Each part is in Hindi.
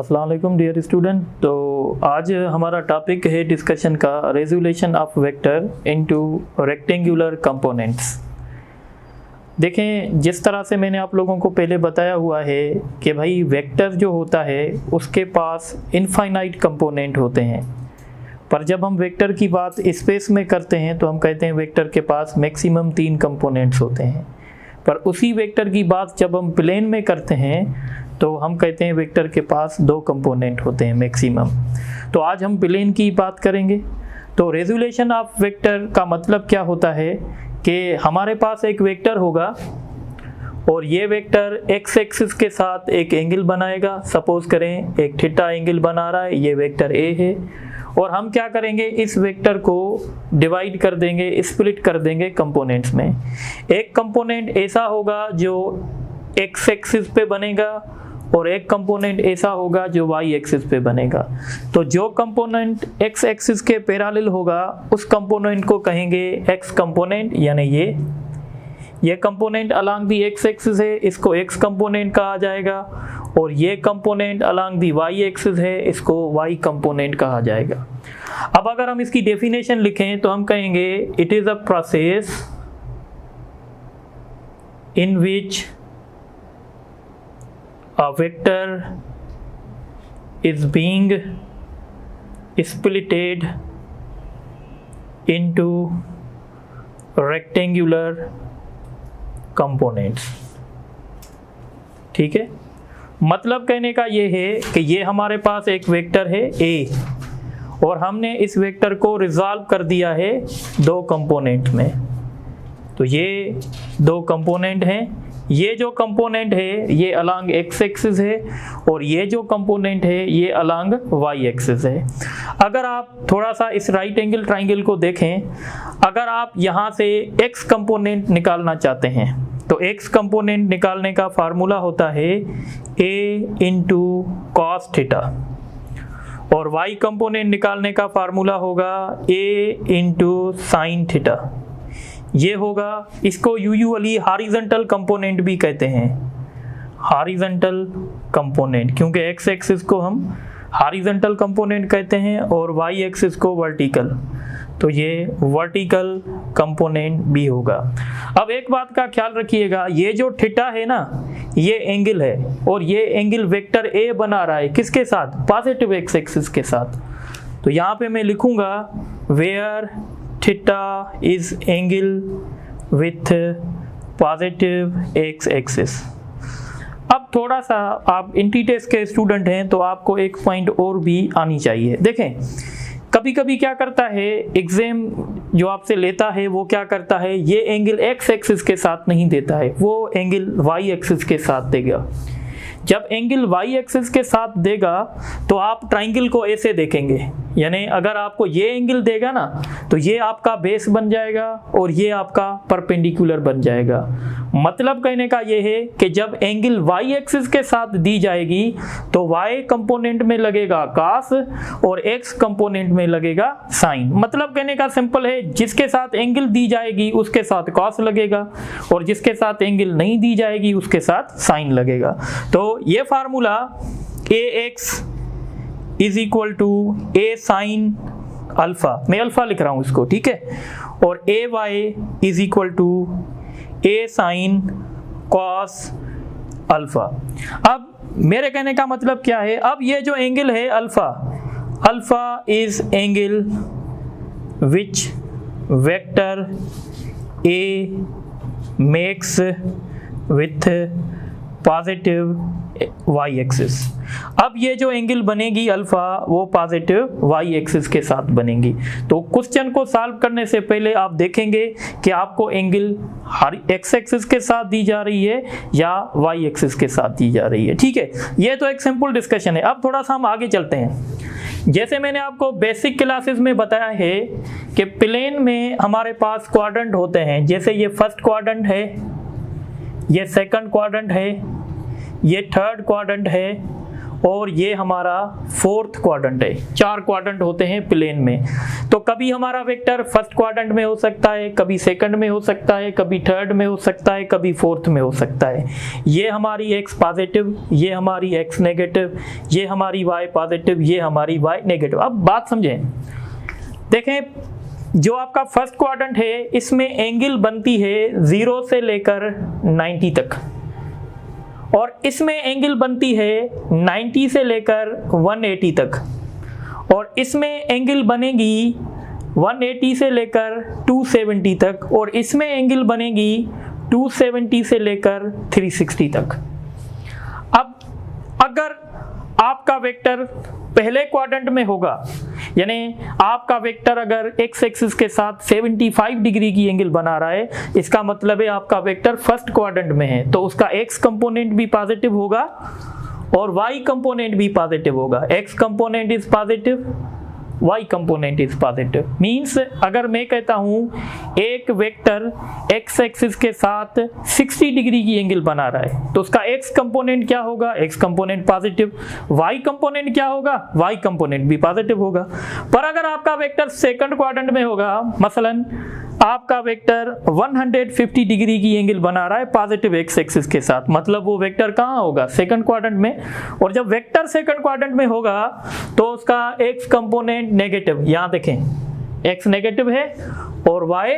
अस्सलाम वालेकुम डियर स्टूडेंट। तो आज हमारा टॉपिक है डिस्कशन का resolution of vector into rectangular components. देखें, जिस तरह से मैंने आप लोगों को पहले बताया हुआ है कि भाई वेक्टर जो होता है उसके पास इनफाइनाइट कंपोनेंट होते हैं, पर जब हम वेक्टर की बात स्पेस में करते हैं तो हम कहते हैं वेक्टर के पास मैक्सिमम 3 कंपोनेंट्स होते हैं। पर उसी वेक्टर की बात जब हम प्लेन में करते हैं तो हम कहते हैं वेक्टर के पास 2 कंपोनेंट होते हैं मैक्सिमम। तो आज हम प्लेन की बात करेंगे। तो रेजोल्यूशन ऑफ वेक्टर का मतलब क्या होता है कि हमारे पास एक वेक्टर होगा और ये वेक्टर एक्स एक्सिस के साथ एक एंगल बनाएगा। सपोज करें एक थीटा एंगल बना रहा है, ये वेक्टर ए है, और हम क्या करेंगे, इस वेक्टर को डिवाइड कर देंगे, स्प्लिट कर देंगे कंपोनेंट्स में। एक कंपोनेंट ऐसा होगा जो एक्स एक्सिस पे बनेगा और एक कंपोनेंट ऐसा होगा जो वाई एक्सिस पे बनेगा। तो जो कंपोनेंट एक्स एक्सिस के पैरेलल होगा उस कंपोनेंट को कहेंगे एक्स कंपोनेंट, यानी ये component along the X axis है, इसको एक्स कंपोनेंट कहा जाएगा, और ये component along the Y axis है, इसको वाई कंपोनेंट कहा जाएगा। अब अगर हम इसकी डेफिनेशन लिखें तो हम कहेंगे it is a process in which a vector is being splitted into rectangular components। ठीक है, मतलब कहने का ये है कि ये हमारे पास एक वेक्टर है A और हमने इस वेक्टर को रिजॉल्व कर दिया है 2 कंपोनेंट में। तो ये 2 कंपोनेंट हैं। ये जो कंपोनेंट है ये अलोंग एक्स एक्सिस है और ये जो कंपोनेंट है ये अलोंग वाई एक्सिस है। अगर आप थोड़ा सा इस राइट एंगल ट्राइंगल को देखें, अगर आप यहाँ से एक्स कंपोनेंट निकालना चाहते हैं तो एक्स कंपोनेंट निकालने का फार्मूला होता है a इंटू कॉस थीटा, और वाई कंपोनेंट निकालने का फार्मूला होगा a इंटू साइन थीटा। ये होगा, इसको यूजुअली हॉरिजॉन्टल कंपोनेंट भी कहते हैं, हॉरिजॉन्टल कंपोनेंट, क्योंकि एक्स एक्सिस को हम हॉरिजॉन्टल कंपोनेंट कहते हैं और वाई एक्सिस को वर्टिकल, तो ये वर्टिकल कंपोनेंट भी होगा। अब एक बात का ख्याल रखिएगा, ये जो थीटा है ना, ये एंगल है और ये एंगल वेक्टर ए बना रहा है किसके साथ, पॉजिटिव एक्स एक्सिस के साथ। तो यहाँ पे मैं लिखूंगा where theta is angle with positive X axis. अब थोड़ा सा आप इंटीटेस के स्टूडेंट हैं तो आपको एक पॉइंट और भी आनी चाहिए। देखें, कभी कभी क्या करता है एग्जाम जो आपसे लेता है वो क्या करता है, ये एंगल एक्स एक्सिस के साथ नहीं देता है, वो एंगल वाई एक्सिस के साथ देगा। जब एंगल वाई एक्सिस के साथ देगा तो आप ट्राइंगल को ऐसे देखेंगे, यानी अगर आपको ये एंगल देगा ना तो ये आपका बेस बन जाएगा और ये आपका परपेंडिकुलर बन जाएगा। मतलब कहने का ये है कि जब एंगल वाई एक्सिस के साथ दी जाएगी तो वाई कंपोनेंट में लगेगा कॉस और एक्स कंपोनेंट में लगेगा साइन। मतलब कहने का सिंपल है, जिसके साथ एंगल दी जाएगी उसके साथ कॉस लगेगा और जिसके साथ एंगल नहीं दी जाएगी उसके साथ साइन लगेगा। तो ये formula ax is equal to a sine alpha, मैं अल्फा लिख रहा हूं इसको, ठीक है, और ay is equal to a sine cos alpha. अब मेरे कहने का मतलब क्या है, अब ये जो एंगल है alpha, alpha is angle which vector a makes with positive Y axis. अब ये जो एंगल बनेगी अल्फा वो पॉजिटिव वाई एक्सिस के साथ बनेगी। तो क्वेश्चन को सॉल्व करने से पहले आप देखेंगे कि आपको एंगल एक्स एक्सिस के साथ दी जा रही है या वाई एक्सिस के साथ दी जा रही है, ठीक है। ये तो एक सिंपल डिस्कशन है। अब थोड़ा सा हम आगे चलते हैं। जैसे मैंने आपको बेसिक क्लासेस में बताया है कि प्लेन में हमारे पास क्वाड्रेंट होते हैं, जैसे ये फर्स्ट क्वाड्रेंट है, ये सेकंड क्वाड्रेंट है, ये थर्ड क्वाड्रेंट है और ये हमारा फोर्थ क्वाड्रेंट है। 4 क्वाड्रेंट होते हैं प्लेन में, तो कभी हमारा वेक्टर फर्स्ट क्वाड्रेंट में हो सकता है, कभी सेकंड में हो सकता है, कभी थर्ड में हो सकता है, कभी फोर्थ में हो सकता है। ये हमारी x पॉजिटिव, ये हमारी x नेगेटिव, ये हमारी y पॉजिटिव, ये हमारी y नेगेटिव। अब बात समझें, देखें जो आपका फर्स्ट क्वाड्रेंट है इसमें एंगल बनती है 0 से लेकर 90 तक, और इसमें एंगल बनती है 90 से लेकर 180 तक, और इसमें एंगल बनेगी 180 से लेकर 270 तक, और इसमें एंगल बनेगी 270 से लेकर 360 तक। अब अगर आपका वेक्टर पहले क्वाड्रेंट में होगा, यानी आपका वेक्टर अगर x एक्सिस के साथ 75 डिग्री की एंगल बना रहा है, इसका मतलब है आपका वेक्टर फर्स्ट क्वाड्रेंट में है, तो उसका x कंपोनेंट भी पॉजिटिव होगा और y कंपोनेंट भी पॉजिटिव होगा। x component is positive, y component is positive. Means अगर मैं कहता हूं एक वेक्टर x एक्सिस के साथ 60 डिग्री की एंगल बना रहा है, तो उसका x कंपोनेंट क्या होगा? x component positive. y component क्या होगा? y कंपोनेंट भी पॉजिटिव होगा। पर अगर आपका वेक्टर सेकंड क्वाड्रेंट में होगा, मसलन आपका वेक्टर 150 डिग्री की एंगल बना रहा है पॉजिटिव x एक्सिस के साथ, मतलब वो वेक्टर कहाँ होगा? सेकंड क्वाड्रेंट में। और जब वेक्टर सेकंड क्वाड्रेंट में होगा तो उसका x कंपोनेंट नेगेटिव, यहाँ देखें x नेगेटिव है और y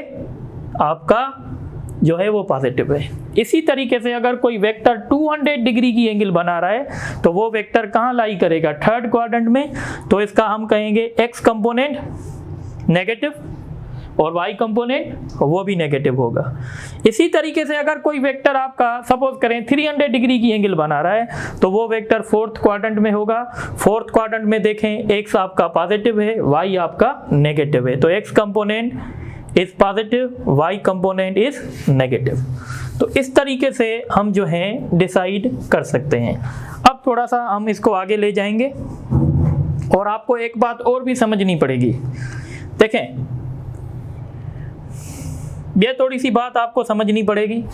आपका जो है वो पॉजिटिव है। इसी तरीके से अगर कोई वेक्टर 200 डिग्री की एंगल बना रहा है तो वो वेक्टर कहाँ लाई करेगा? थर्ड क्वाड्रेंट में, तो इसका हम कहेंगे x कंपोनेंट नेगेटिव और y कंपोनेंट वो भी नेगेटिव होगा। इसी तरीके से अगर कोई वेक्टर आपका सपोज करें 300 डिग्री की एंगल बना रहा है तो वो वेक्टर फोर्थ क्वाड्रेंट में होगा। फोर्थ क्वाड्रेंट में देखें x आपका पॉजिटिव है, y आपका नेगेटिव है, तो x component is positive, y component is negative. तो इस तरीके से हम जो है डिसाइड कर सकते हैं। अब थोड़ा सा हम इसको आगे ले जाएंगे और आपको एक बात और भी समझनी पड़ेगी। देखें ये थोड़ी सी बात आपको समझनी पड़ेगी।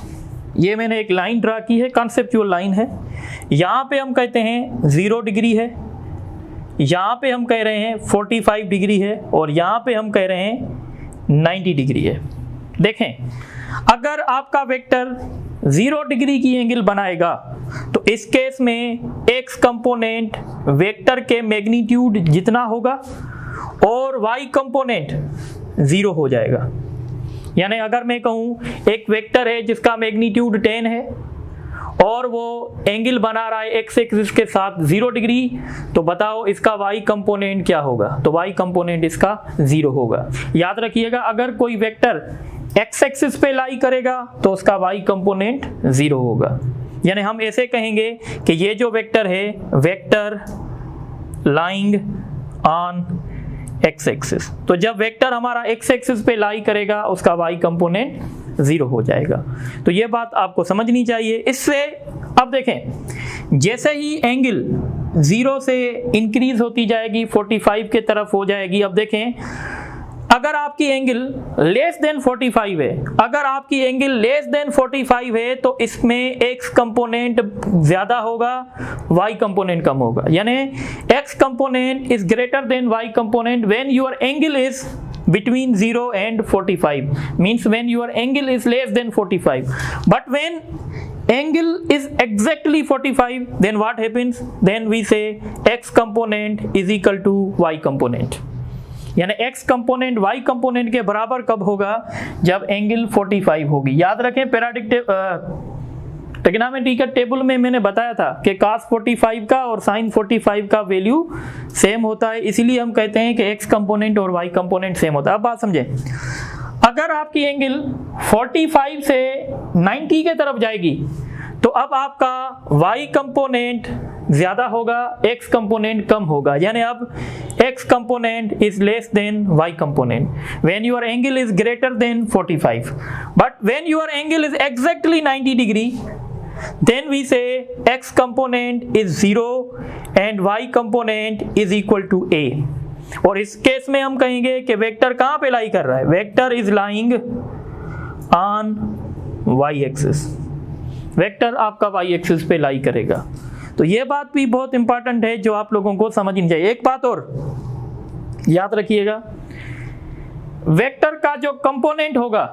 ये मैंने एक लाइन ड्रा की है, कॉन्सेप्चुअल लाइन है। यहाँ पे हम कहते हैं 0 डिग्री है, यहाँ पे हम कह रहे हैं 45 डिग्री है, और यहाँ पे हम कह रहे हैं 90 डिग्री है। देखें अगर आपका वेक्टर 0 डिग्री की एंगल बनाएगा तो इस केस में x कंपोनेंट वेक्टर के मैग्नीट्यूड जितना होगा और y कंपोनेंट 0 हो जाएगा। यानी अगर मैं कहूँ एक वेक्टर है जिसका मैग्नीट्यूड 10 है और वो एंगल बना रहा है x एक्सिस के साथ 0 डिग्री, तो बताओ इसका y कंपोनेंट क्या होगा? तो y कंपोनेंट इसका 0 होगा। याद रखिएगा अगर कोई वेक्टर x एक्सिस पे लाई करेगा तो उसका y कंपोनेंट 0 होगा। यानी हम ऐसे कहेंगे कि ये जो वेक्टर है vector lying on x axis, तो जब वेक्टर हमारा x एक्सिस पे लाई करेगा उसका y कंपोनेंट 0 हो जाएगा। तो ये बात आपको समझनी चाहिए। इससे अब देखें जैसे ही एंगल 0 से इंक्रीज होती जाएगी 45 के तरफ हो जाएगी। अब देखें अगर आपकी एंगल लेस देन 45 है, अगर आपकी एंगल लेस देन 45 है तो इसमें x कंपोनेंट ज्यादा होगा, y कंपोनेंट कम होगा। यानी x component is greater than y component when your angle is between 0 and 45, means when your angle is less than 45. But when angle is exactly 45, then what happens? Then we say x component is equal to y component. यानी x कंपोनेंट y कंपोनेंट के बराबर कब होगा? जब एंगल 45 होगी। याद रखें पैराडिक ट्रिग्नोमेट्री के टेबल में मैंने बताया था कि cos 45 का और sin 45 का वैल्यू सेम होता है, इसीलिए हम कहते हैं कि x कंपोनेंट और y कंपोनेंट सेम होता है। अब बात समझें, अगर आपकी एंगल 45 से 90 के तरफ जाएगी तो अब आपका y कंपोनेंट ज्यादा होगा, x कंपोनेंट कम होगा। यानी अब x component is less than y component when your angle is greater than 45, but when your angle is exactly 90 degree then we say x component is 0 and y component is equal to a। और इस केस में हम कहेंगे कि वेक्टर कहाँ पे लाई कर रहा है? Vector is lying on y axis, vector आपका y एक्सिस पे लाई करेगा। तो ये बात भी बहुत इंपॉर्टेंट है जो आप लोगों को समझनी चाहिए। एक बात और याद रखिएगा, वेक्टर का जो कंपोनेंट होगा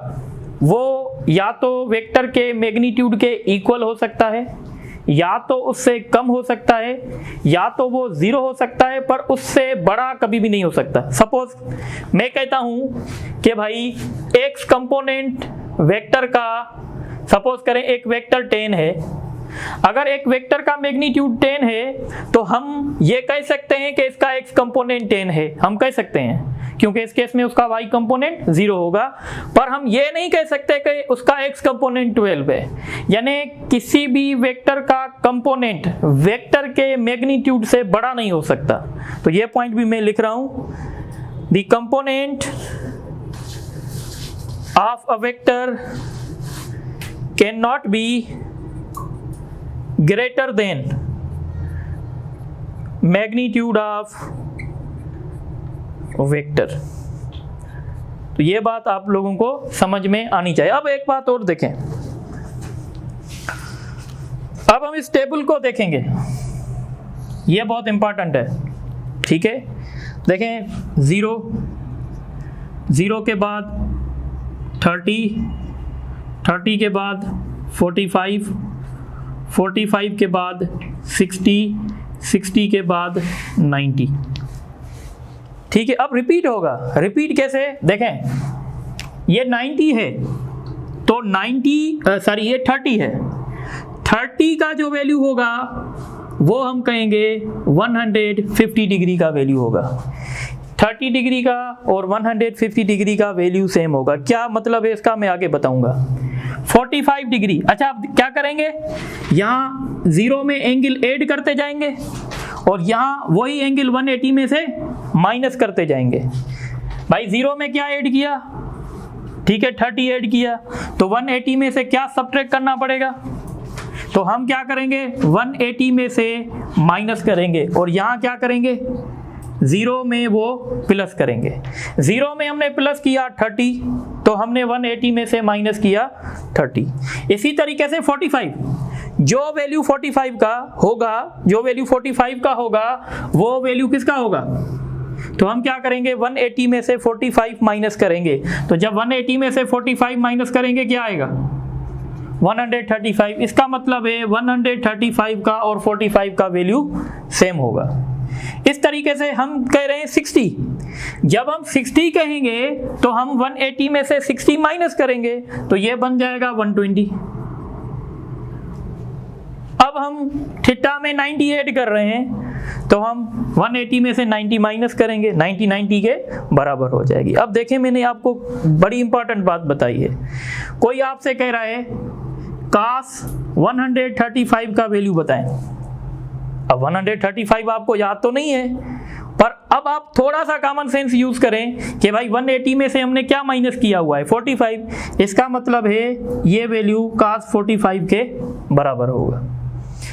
वो या तो वेक्टर के मैग्नीट्यूड के इक्वल हो सकता है, या तो उससे कम हो सकता है, या तो वो 0 हो सकता है, पर उससे बड़ा कभी भी नहीं हो सकता। सपोज मैं कहता हूं कि भाई x कंपोनेंट वेक्टर का, सपोज करें एक वेक्टर 10 है, अगर एक वेक्टर का मैग्नीट्यूड 10 है तो हम ये कह सकते हैं कि इसका x कंपोनेंट 10 है, हम कह सकते हैं, क्योंकि इस केस में उसका y कंपोनेंट 0 होगा। पर हम ये नहीं कह सकते कि उसका x कंपोनेंट 12 है, यानी किसी भी वेक्टर का कंपोनेंट वेक्टर के मैग्नीट्यूड से बड़ा नहीं हो सकता। तो ये पॉइंट भी मैं लिख रहा हूं, the component of a vector can not be greater than magnitude of vector. तो ये बात आप लोगों को समझ में आनी चाहिए। अब एक बात और देखें, अब हम इस टेबल को देखेंगे, ये बहुत इंपॉर्टेंट है, ठीक है। देखें 0, 0 के बाद 30, 30 के बाद 45, 45 के बाद 60, 60 के बाद 90, ठीक है। अब रिपीट होगा, रिपीट कैसे, देखें ये 90 है तो 90 ये 30 है, 30 का जो वैल्यू होगा वो हम कहेंगे 150 डिग्री का वैल्यू होगा। 30 डिग्री का और 150 डिग्री का वैल्यू सेम होगा। क्या मतलब है इसका, मैं आगे बताऊंगा। 45 डिग्री, अच्छा आप क्या करेंगे, यहाँ 0 में एंगल ऐड करते जाएंगे और यहाँ वही एंगल 180 में से माइनस करते जाएंगे। भाई 0 में क्या ऐड किया, ठीक है 30 ऐड किया, तो 180 में से क्या सब्ट्रैक्ट करना पड़ेगा, तो हम क्या करेंगे 180 में से माइनस करेंगे और यहाँ क्या करेंगे 0 में वो प्लस करेंगे। 0 में हमने प्लस किया 30, तो हमने 180 में से माइनस किया 30। इसी तरीके से 45, जो वैल्यू 45 का होगा, जो वैल्यू 45 का होगा वो वैल्यू किसका होगा, तो हम क्या करेंगे 180 में से 45 माइनस करेंगे। तो जब 180 में से 45 माइनस करेंगे क्या आएगा 135। इसका मतलब है 135 का और 45 का वैल्यू सेम होगा। इस तरीके से हम कह रहे हैं 60, जब हम 60 कहेंगे तो हम 180 में से 60 माइनस करेंगे तो ये बन जाएगा 120। अब हम थीटा में 90 ऐड कर रहे हैं तो हम 180 में से 90 माइनस करेंगे, 90 90 के बराबर हो जाएगी। अब देखें मैंने आपको बड़ी इंपॉर्टेंट बात बताई है, कोई आपसे कह रहा है cos 135 का वैल्यू बताएं। अब 135 आपको याद तो नहीं है, पर अब आप थोड़ा सा कॉमन सेंस यूज करें कि भाई 180 में से हमने क्या माइनस किया हुआ है 45, इसका मतलब है ये वैल्यू cos 45 के बराबर होगा।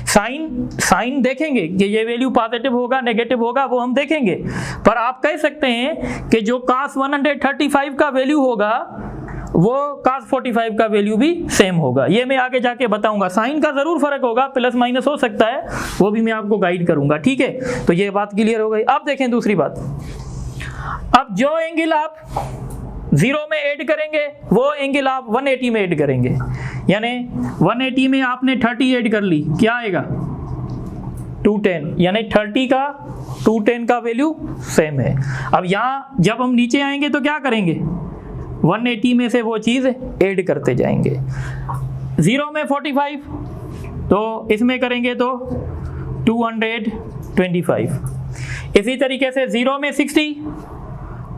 साइन देखेंगे कि ये वैल्यू पॉजिटिव होगा नेगेटिव होगा वो हम देखेंगे, पर आप कह सकते हैं कि जो cos 135 का वैल्यू होगा वो cos 45 का वैल्यू भी सेम होगा। ये मैं आगे जाके बताऊंगा, साइन का जरूर फर्क होगा, प्लस माइनस हो सकता है, वो भी मैं आपको गाइड करूंगा, ठीक है। तो ये बात क्लियर हो गई। अब देखें दूसरी बात, अब जो एंगल आप 0 में ऐड करेंगे वो एंगल आप 180 में ऐड करेंगे, यानी 180 में आपने 30 ऐड कर ली, क्या आएगा 210, यानी 30 का 210 का वैल्यू सेम है। अब यहाँ जब हम नीचे आएंगे तो क्या करेंगे 180 में से वो चीज़ ऐड करते जाएंगे। 0 में 45 तो इसमें करेंगे तो 225। इसी तरीके से 0 में 60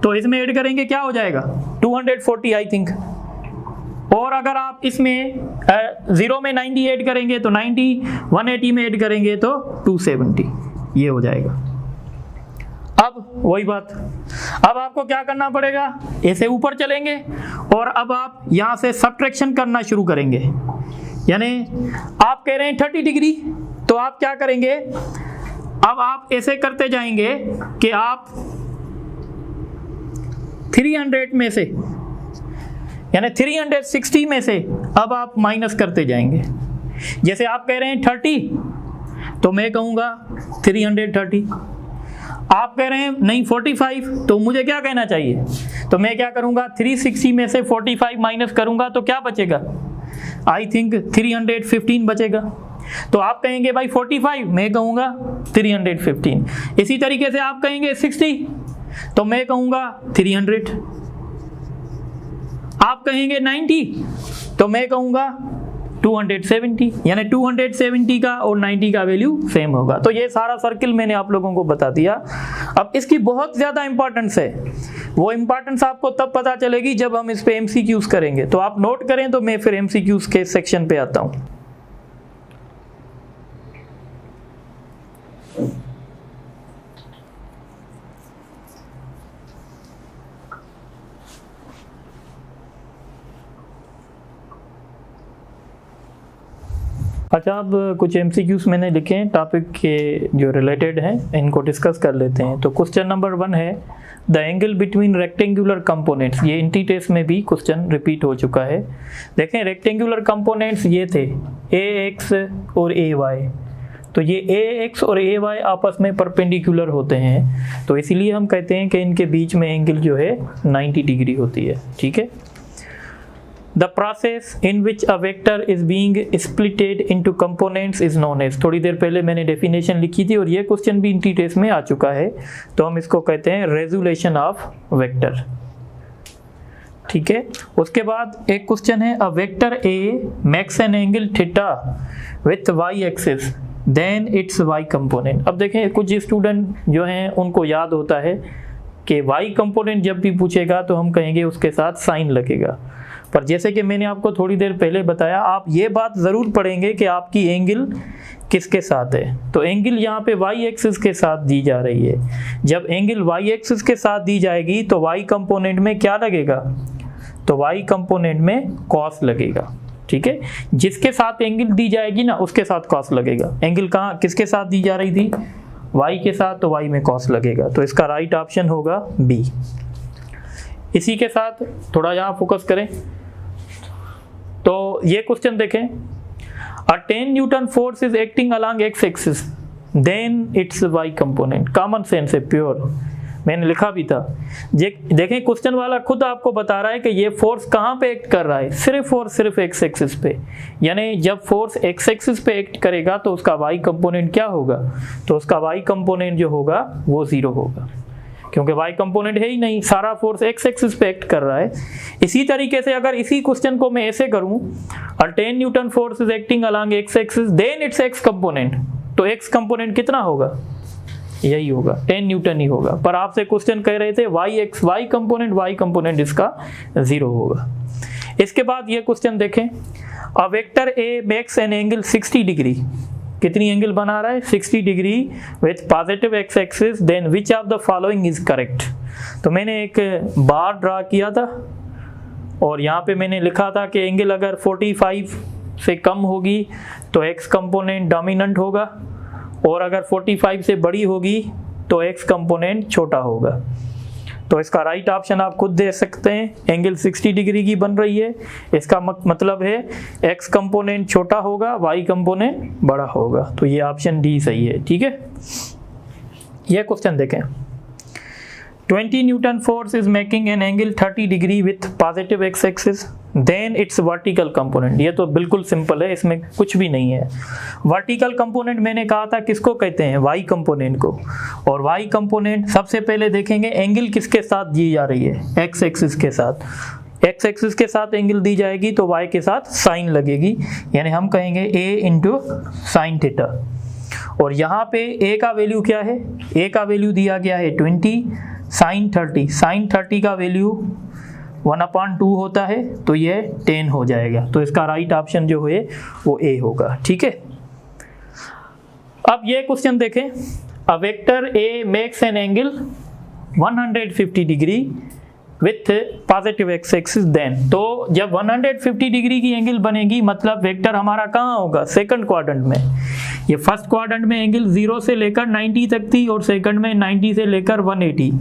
तो इसमें ऐड करेंगे क्या हो जाएगा 240 आई थिंक। और अगर आप इसमें 0 में 90 ऐड करेंगे तो 90, 180 में ऐड करेंगे तो 270, ये हो जाएगा। अब वही बात, अब आपको क्या करना पड़ेगा, ऐसे ऊपर चलेंगे और अब आप यहाँ से सब्ट्रैक्शन करना शुरू करेंगे। यानी आप कह रहे हैं 30 डिग्री, तो आप क्या करेंगे, अब आप ऐसे करते जाएंगे कि आप 300 में से यानी 360 में से अब आप माइनस करते जाएंगे। जैसे आप कह रहे हैं 30, तो मैं कहूँगा 330। आप कह रहे हैं नहीं 45, तो मुझे क्या कहना चाहिए? तो मैं क्या करूँगा, 360 में से 45 माइनस करूँगा तो क्या बचेगा? आई थिंक 315 बचेगा। तो आप कहेंगे भाई 45, मैं कहूँगा 315। इसी तरीके से आप कहेंगे 60, तो मैं कहूँगा 300। आप कहेंगे 90, तो मैं कहूँगा 270, यानी 270 का और 90 का वैल्यू सेम होगा। तो ये सारा सर्किल मैंने आप लोगों को बता दिया। अब इसकी बहुत ज़्यादा इंपॉर्टेंस है, वो इंपॉर्टेंस आपको तब पता चलेगी जब हम इस पे एमसीक्यूज करेंगे। तो आप नोट करें, तो मैं फिर एमसीक्यूज के सेक्शन पे आता हूँ। अच्छा, अब कुछ एमसीक्यूज मैंने लिखे हैं टॉपिक के जो रिलेटेड हैं, इनको डिस्कस कर लेते हैं। तो क्वेश्चन नंबर 1 है the angle between rectangular components. ये इंटी टेस्ट में भी क्वेश्चन रिपीट हो चुका है। देखें, रेक्टेंगुलर कंपोनेंट्स ये थे AX और AY। तो ये AX और AY आपस में परपेंडिकुलर होते हैं, तो इसीलिए हम कहते हैं कि इनके बीच में एंगल जो है 90 डिग्री होती है। ठीक है। The process in which a vector is being splitted into components is known as। थोड़ी देर पहले मैंने डेफिनेशन लिखी थी और ये क्वेश्चन भी इंटी टेस्ट में आ चुका है, तो हम इसको कहते हैं रेजुलेशन ऑफ वेक्टर। ठीक है। उसके बाद एक क्वेश्चन है, a vector A makes an angle theta with y axis then its y component. अब देखें, कुछ स्टूडेंट जो हैं उनको याद होता है कि y कंपोनेंट जब भी पूछेगा तो हम कहेंगे उसके साथ साइन लगेगा। पर जैसे कि मैंने आपको थोड़ी देर पहले बताया, आप ये बात ज़रूर पढ़ेंगे कि आपकी एंगल किसके साथ है। तो एंगल यहाँ पे y एक्सिस के साथ दी जा रही है। जब एंगल y एक्सिस के साथ दी जाएगी तो y कंपोनेंट में क्या लगेगा? तो y कंपोनेंट में cos लगेगा। ठीक है। जिसके साथ एंगल दी जाएगी ना, उसके साथ cos लगेगा। एंगल कहाँ किसके साथ दी जा रही थी? y के साथ, तो y में cos लगेगा। तो इसका राइट ऑप्शन होगा B। इसी के साथ थोड़ा यहाँ फोकस करें, तो ये क्वेश्चन देखें, a 10 newton force is acting along X axis then its Y component. Common sense है, प्योर, मैंने लिखा भी था। देखें, क्वेश्चन वाला खुद आपको बता रहा है कि ये फोर्स कहाँ पे एक्ट कर रहा है, सिर्फ और सिर्फ एक्स एक्सिस पे। यानी जब फोर्स एक्स एक्सिस पे एक्ट करेगा तो उसका वाई कंपोनेंट क्या होगा? तो उसका वाई कंपोनेंट जो होगा वो 0 होगा, क्योंकि y कंपोनेंट है ही नहीं, सारा फोर्स x एक्सिस पे एक्ट कर रहा है। इसी तरीके से अगर इसी क्वेश्चन को मैं ऐसे करूं, और 10 newton force is acting along x axis then its x component, तो x कंपोनेंट कितना होगा? यही होगा, 10 न्यूटन ही होगा। पर आपसे क्वेश्चन कह रहे थे y कंपोनेंट इसका 0 होगा। इसके बाद ये क्वेश्चन देखें, a vector A makes an angle 60 degree. कितनी एंगल बना रहा है? 60 degree with positive X axis, then which of the following is correct. तो मैंने एक बार ड्रा किया था और यहाँ पे मैंने लिखा था कि एंगल अगर 45 से कम होगी तो एक्स कंपोनेंट डोमिनेंट होगा, और अगर 45 से बड़ी होगी तो एक्स कंपोनेंट छोटा होगा। तो इसका राइट ऑप्शन आप खुद दे सकते हैं, एंगल 60 डिग्री की बन रही है, इसका मतलब है एक्स कंपोनेंट छोटा होगा, वाई कंपोनेंट बड़ा होगा। तो ये ऑप्शन डी सही है। ठीक है। यह क्वेश्चन देखें, 20 newton force is making an angle 30 degree with positive X axis then its vertical component. ये तो बिल्कुल सिंपल है, इसमें कुछ भी नहीं है। वर्टिकल कंपोनेंट मैंने कहा था किसको कहते हैं? वाई कंपोनेंट को। और वाई कंपोनेंट सबसे पहले देखेंगे एंगल किसके साथ दी जा रही है? एक्स एक्सिस के साथ। एक्स एक्सिस के साथ एंगल दी जाएगी तो वाई के साथ साइन लगेगी, यानी हम कहेंगे a इंटू साइन थीटा। और यहाँ पे a का वैल्यू क्या है? a का वैल्यू दिया गया है 20, साइन 30। साइन 30 का वैल्यू 1/2 होता है, तो ये 10 हो जाएगा। तो इसका राइट ऑप्शन जो है वो ए होगा। ठीक है। अब ये क्वेश्चन देखें, a vector A makes an angle 150 degree with positive X axis then. तो जब 150 डिग्री की एंगल बनेगी मतलब वेक्टर हमारा कहाँ होगा? सेकंड क्वाड्रेंट में। ये फर्स्ट क्वाड्रेंट में एंगल 0 से लेकर 90 तक थी और सेकंड में 90 से लेकर 180।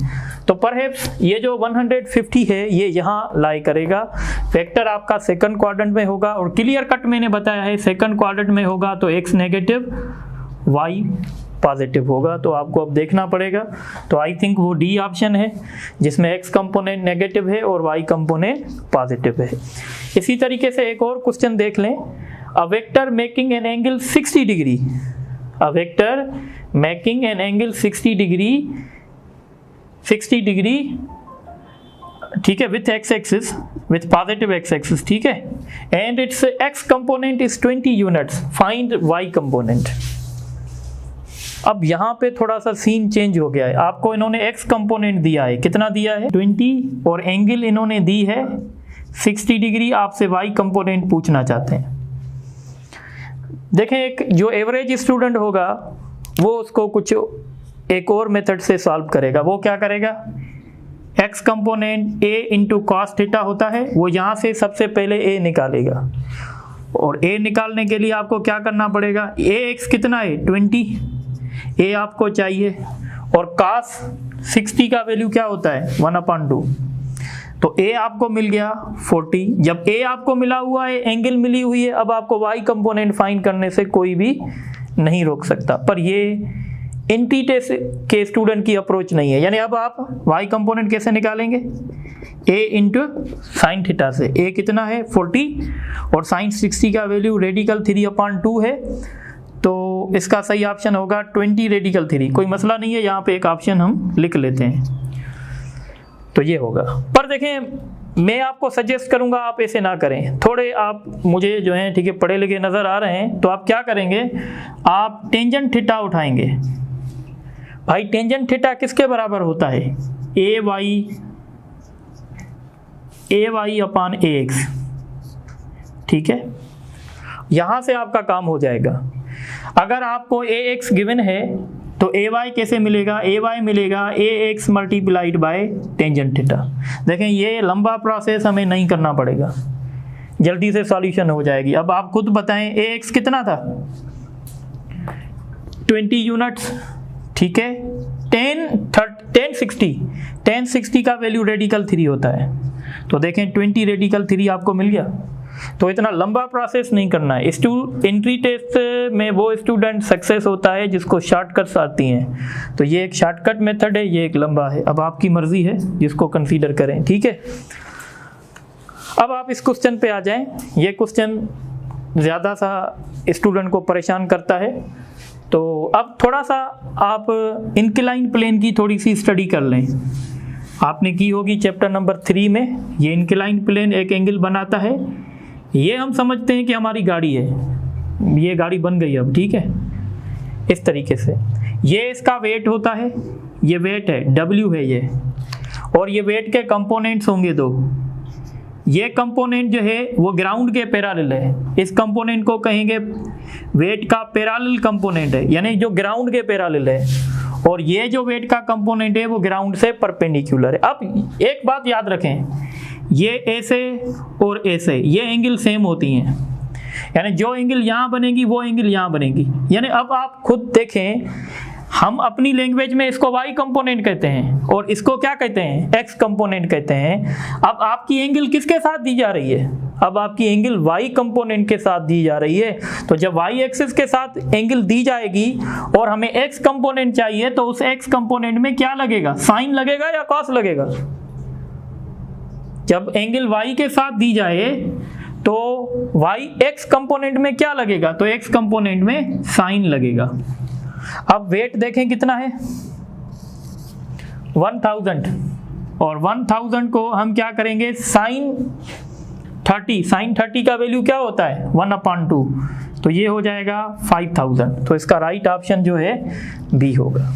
तो परहैप्स ये जो 150 है ये यहाँ लाई करेगा। वेक्टर आपका सेकंड क्वाड्रेंट में होगा और क्लियर कट मैंने बताया है सेकंड क्वाड्रेंट में होगा तो एक्स नेगेटिव y पॉजिटिव होगा। तो आपको अब देखना पड़ेगा। तो आई थिंक वो डी ऑप्शन है जिसमें x कंपोनेंट नेगेटिव है और y कंपोनेंट पॉजिटिव है। इसी तरीके से एक और क्वेश्चन देख लें। A vector making an angle 60 degree, a vector making an angle 60 degree, ठीक है, with x axis, with positive x axis, ठीक है, and it's x component is 20 units, find y component. अब यहाँ पे थोड़ा सा सीन चेंज हो गया है। आपको इन्होंने x कंपोनेंट दिया है, कितना दिया है 20, और एंगल इन्होंने दी है 60 डिग्री, आपसे y कंपोनेंट पूछना चाहते हैं। देखें, एक जो एवरेज स्टूडेंट होगा वो उसको कुछ एक और मेथड से सॉल्व करेगा। वो क्या करेगा, x component a into cos theta होता है, वो यहाँ से सबसे पहले a निकालेगा, और a निकालने के लिए आपको क्या करना पड़ेगा, ax कितना है 20, a आपको चाहिए, और cos 60 का वैल्यू क्या होता है 1/2, तो a आपको मिल गया 40। जब a आपको मिला हुआ है, एंगल मिली हुई है, अब आपको y कंपोनेंट फाइंड करने से कोई भी नहीं रोक सकता। पर ये एंटीटेस के स्टूडेंट की अप्रोच नहीं है। यानी अब आप y कंपोनेंट कैसे निकालेंगे, a इंटू साइन थीटा से। a कितना है 40, और साइन 60 का वैल्यू रेडिकल 3/2 है, तो इसका सही ऑप्शन होगा 20 रेडिकल 3। कोई मसला नहीं है, यहाँ पे एक ऑप्शन हम लिख लेते हैं, तो ये होगा। पर देखें, मैं आपको सजेस्ट करूंगा आप ऐसे ना करें। थोड़े आप मुझे जो है, ठीक है, पढ़े लिखे नज़र आ रहे हैं, तो आप क्या करेंगे, आप टेंजेंट थीटा उठाएंगे। भाई टेंजेंट थीटा किसके बराबर होता है, ay अपान ax, ठीक है। यहाँ से आपका काम हो जाएगा। अगर आपको ax गिवन है तो ay कैसे मिलेगा, ay मिलेगा ax multiplied by tangent theta. देखें, ये लंबा प्रोसेस हमें नहीं करना पड़ेगा, जल्दी से सॉल्यूशन हो जाएगी। अब आप खुद बताएं, ax कितना था 20 यूनिट्स, ठीक है। 10 60 का वैल्यू रेडिकल 3 होता है, तो देखें 20 रेडिकल 3 आपको मिल गया। तो इतना लंबा प्रोसेस नहीं करना है। एंट्री टेस्ट में वो स्टूडेंट सक्सेस होता है जिसको शॉर्टकट्स आती हैं, तो ये एक शॉर्टकट मेथड है, ये एक लंबा है। अब आपकी मर्जी है जिसको कंसीडर करें, ठीक है। अब आप इस क्वेश्चन पे आ जाएं। ये क्वेश्चन ज़्यादा सा स्टूडेंट को परेशान करता है, तो अब थोड़ा सा आप इंक्लाइन प्लेन की थोड़ी सी स्टडी कर लें। आपने की होगी चैप्टर नंबर 3 में। ये इंक्लाइन प्लेन एक एंगल बनाता है। ये हम समझते हैं कि हमारी गाड़ी है, ये गाड़ी बन गई अब, ठीक है, इस तरीके से। ये इसका वेट होता है, ये वेट है W है ये, और ये वेट के कंपोनेंट्स होंगे 2। ये कंपोनेंट जो है वो ग्राउंड के पैरेलल है। इस कंपोनेंट को कहेंगे वेट का पैरेलल कंपोनेंट है, यानी जो ग्राउंड के पैरेलल है, और ये जो वेट का कंपोनेंट है वो ग्राउंड से परपेंडिकुलर है। अब एक बात याद रखें, ये ऐसे और ऐसे ये एंगल सेम होती हैं, यानी जो एंगल यहाँ बनेगी वो एंगल यहाँ बनेगी। यानी अब आप खुद देखें, हम अपनी लैंग्वेज में इसको y कंपोनेंट कहते हैं और इसको क्या कहते हैं, x कंपोनेंट कहते हैं। अब आपकी एंगल किसके साथ दी जा रही है, अब आपकी एंगल y कंपोनेंट के साथ दी जा रही है। तो जब y एक्सिस के साथ एंगल दी जाएगी और हमें x कंपोनेंट चाहिए, तो उस x कंपोनेंट में क्या लगेगा, साइन लगेगा या कॉस लगेगा। जब एंगल y के साथ दी जाए तो y x कंपोनेंट में क्या लगेगा, तो x कंपोनेंट में साइन लगेगा। अब वेट देखें कितना है 1000, और 1000 को हम क्या करेंगे, साइन 30 का वैल्यू क्या होता है 1/2, तो ये हो जाएगा 5000। तो इसका राइट ऑप्शन जो है बी होगा,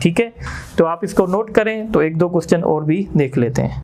ठीक है। तो आप इसको नोट करें, तो 1-2 क्वेश्चन और भी देख लेते हैं।